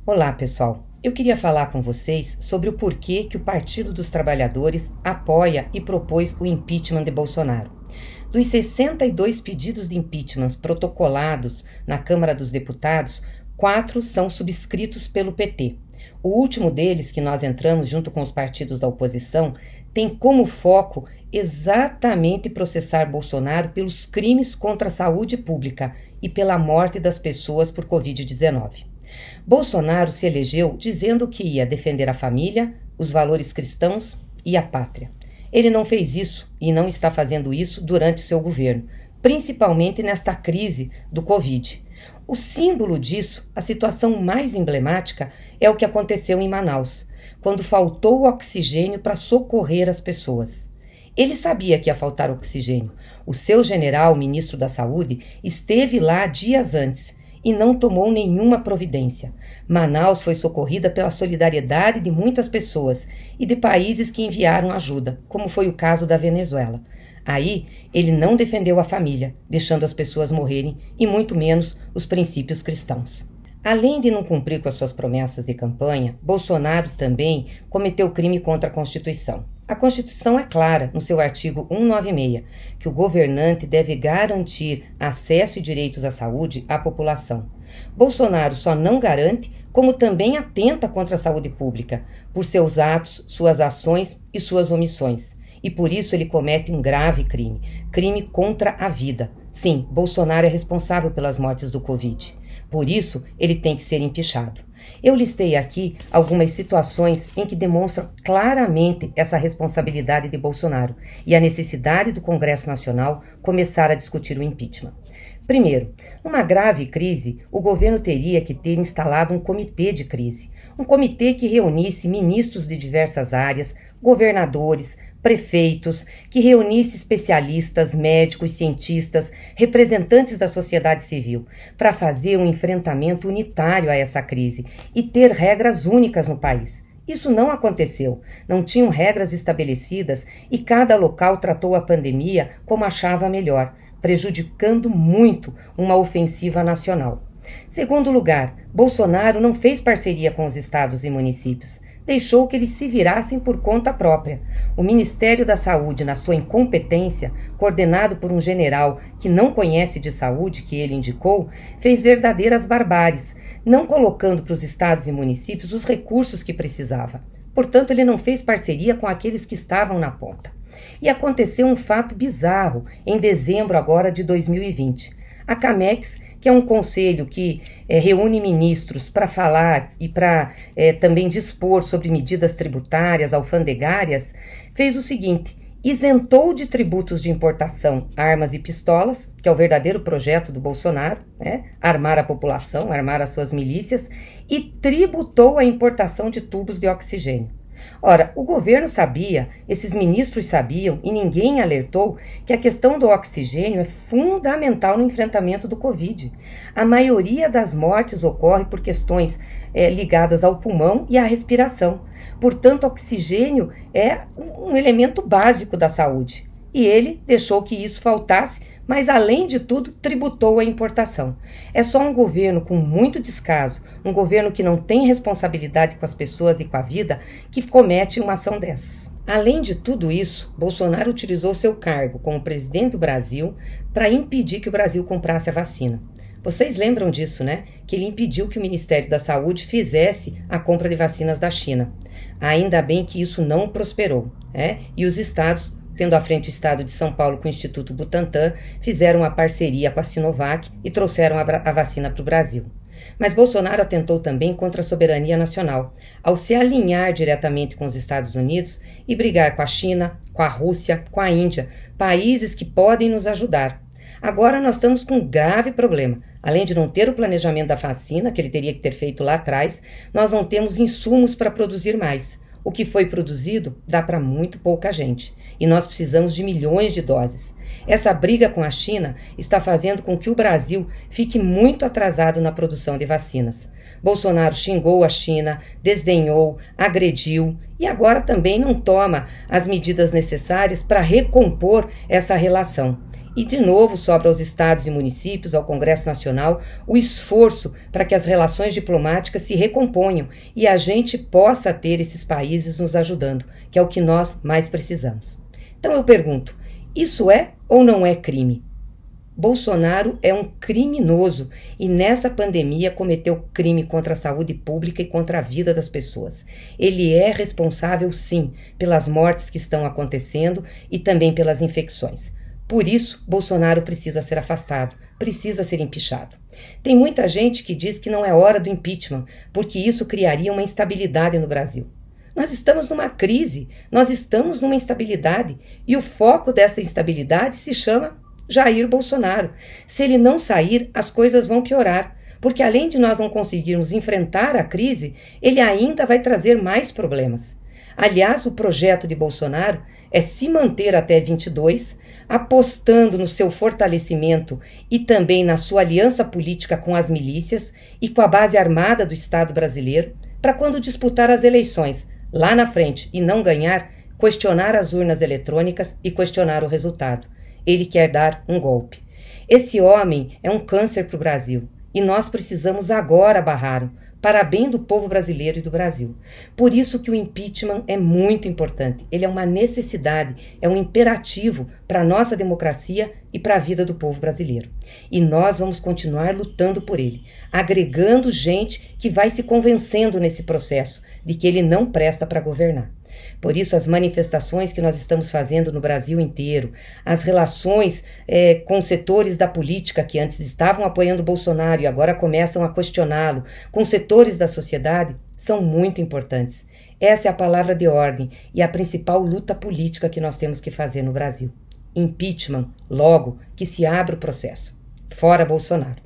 Olá, pessoal. Eu queria falar com vocês sobre o porquê que o Partido dos Trabalhadores apoia e propôs o impeachment de Bolsonaro. Dos 62 pedidos de impeachment protocolados na Câmara dos Deputados, 4 são subscritos pelo PT. O último deles, que nós entramos junto com os partidos da oposição, tem como foco exatamente processar Bolsonaro pelos crimes contra a saúde pública e pela morte das pessoas por Covid-19. Bolsonaro se elegeu dizendo que ia defender a família, os valores cristãos e a pátria. Ele não fez isso e não está fazendo isso durante seu governo, principalmente nesta crise do Covid. O símbolo disso, a situação mais emblemática, é o que aconteceu em Manaus, quando faltou oxigênio para socorrer as pessoas. Ele sabia que ia faltar oxigênio. O seu general, ministro da Saúde, esteve lá dias antes e não tomou nenhuma providência. Manaus foi socorrida pela solidariedade de muitas pessoas e de países que enviaram ajuda, como foi o caso da Venezuela. Aí, ele não defendeu a família, deixando as pessoas morrerem e muito menos os princípios cristãos. Além de não cumprir com as suas promessas de campanha, Bolsonaro também cometeu crime contra a Constituição. A Constituição é clara, no seu artigo 196, que o governante deve garantir acesso e direitos à saúde à população. Bolsonaro só não garante, como também atenta contra a saúde pública, por seus atos, suas ações e suas omissões. E por isso ele comete um grave crime, crime contra a vida. Sim, Bolsonaro é responsável pelas mortes do Covid. Por isso, ele tem que ser impeachado. Eu listei aqui algumas situações em que demonstram claramente essa responsabilidade de Bolsonaro e a necessidade do Congresso Nacional começar a discutir o impeachment. Primeiro, numa grave crise, o governo teria que ter instalado um comitê de crise, um comitê que reunisse ministros de diversas áreas, governadores, prefeitos, que reunisse especialistas, médicos, cientistas, representantes da sociedade civil, para fazer um enfrentamento unitário a essa crise e ter regras únicas no país. Isso não aconteceu, não tinham regras estabelecidas e cada local tratou a pandemia como achava melhor, prejudicando muito uma ofensiva nacional. Segundo lugar, Bolsonaro não fez parceria com os estados e municípios. Deixou que eles se virassem por conta própria. O Ministério da Saúde, na sua incompetência, coordenado por um general que não conhece de saúde, que ele indicou, fez verdadeiras barbáries, não colocando para os estados e municípios os recursos que precisava. Portanto, ele não fez parceria com aqueles que estavam na ponta. E aconteceu um fato bizarro em dezembro agora de 2020. A Camex, que é um conselho que reúne ministros para falar e para também dispor sobre medidas tributárias, alfandegárias, fez o seguinte: isentou de tributos de importação armas e pistolas, que é o verdadeiro projeto do Bolsonaro, armar a população, armar as suas milícias, e tributou a importação de tubos de oxigênio. Ora, o governo sabia, esses ministros sabiam e ninguém alertou que a questão do oxigênio é fundamental no enfrentamento do Covid. A maioria das mortes ocorre por questões ligadas ao pulmão e à respiração. Portanto, oxigênio é um elemento básico da saúde. E ele deixou que isso faltasse, mas, além de tudo, tributou a importação. É só um governo com muito descaso, um governo que não tem responsabilidade com as pessoas e com a vida, que comete uma ação dessas. Além de tudo isso, Bolsonaro utilizou seu cargo como presidente do Brasil para impedir que o Brasil comprasse a vacina. Vocês lembram disso, né? Que ele impediu que o Ministério da Saúde fizesse a compra de vacinas da China. Ainda bem que isso não prosperou, e os estados, tendo à frente o estado de São Paulo com o Instituto Butantan, fizeram uma parceria com a Sinovac e trouxeram a vacina para o Brasil. Mas Bolsonaro atentou também contra a soberania nacional, ao se alinhar diretamente com os Estados Unidos e brigar com a China, com a Rússia, com a Índia, países que podem nos ajudar. Agora nós estamos com um grave problema. Além de não ter o planejamento da vacina, que ele teria que ter feito lá atrás, nós não temos insumos para produzir mais. O que foi produzido dá para muito pouca gente. E nós precisamos de milhões de doses. Essa briga com a China está fazendo com que o Brasil fique muito atrasado na produção de vacinas. Bolsonaro xingou a China, desdenhou, agrediu e agora também não toma as medidas necessárias para recompor essa relação. E, de novo, sobra aos estados e municípios, ao Congresso Nacional, o esforço para que as relações diplomáticas se recomponham e a gente possa ter esses países nos ajudando, que é o que nós mais precisamos. Então eu pergunto, isso é ou não é crime? Bolsonaro é um criminoso e nessa pandemia cometeu crime contra a saúde pública e contra a vida das pessoas. Ele é responsável, sim, pelas mortes que estão acontecendo e também pelas infecções. Por isso, Bolsonaro precisa ser afastado, precisa ser empichado. Tem muita gente que diz que não é hora do impeachment, porque isso criaria uma instabilidade no Brasil. Nós estamos numa crise, nós estamos numa instabilidade, e o foco dessa instabilidade se chama Jair Bolsonaro. Se ele não sair, as coisas vão piorar, porque além de nós não conseguirmos enfrentar a crise, ele ainda vai trazer mais problemas. Aliás, o projeto de Bolsonaro é se manter até 22, apostando no seu fortalecimento e também na sua aliança política com as milícias e com a base armada do Estado brasileiro, para quando disputar as eleições lá na frente e não ganhar, questionar as urnas eletrônicas e questionar o resultado. Ele quer dar um golpe. Esse homem é um câncer para o Brasil e nós precisamos agora barrá-lo, para bem do povo brasileiro e do Brasil. Por isso que o impeachment é muito importante. Ele é uma necessidade, é um imperativo para a nossa democracia e para a vida do povo brasileiro. E nós vamos continuar lutando por ele, agregando gente que vai se convencendo nesse processo de que ele não presta para governar. Por isso, as manifestações que nós estamos fazendo no Brasil inteiro, as relações com setores da política que antes estavam apoiando Bolsonaro e agora começam a questioná-lo, com setores da sociedade, são muito importantes. Essa é a palavra de ordem e a principal luta política que nós temos que fazer no Brasil. Impeachment, logo que se abra o processo. Fora Bolsonaro.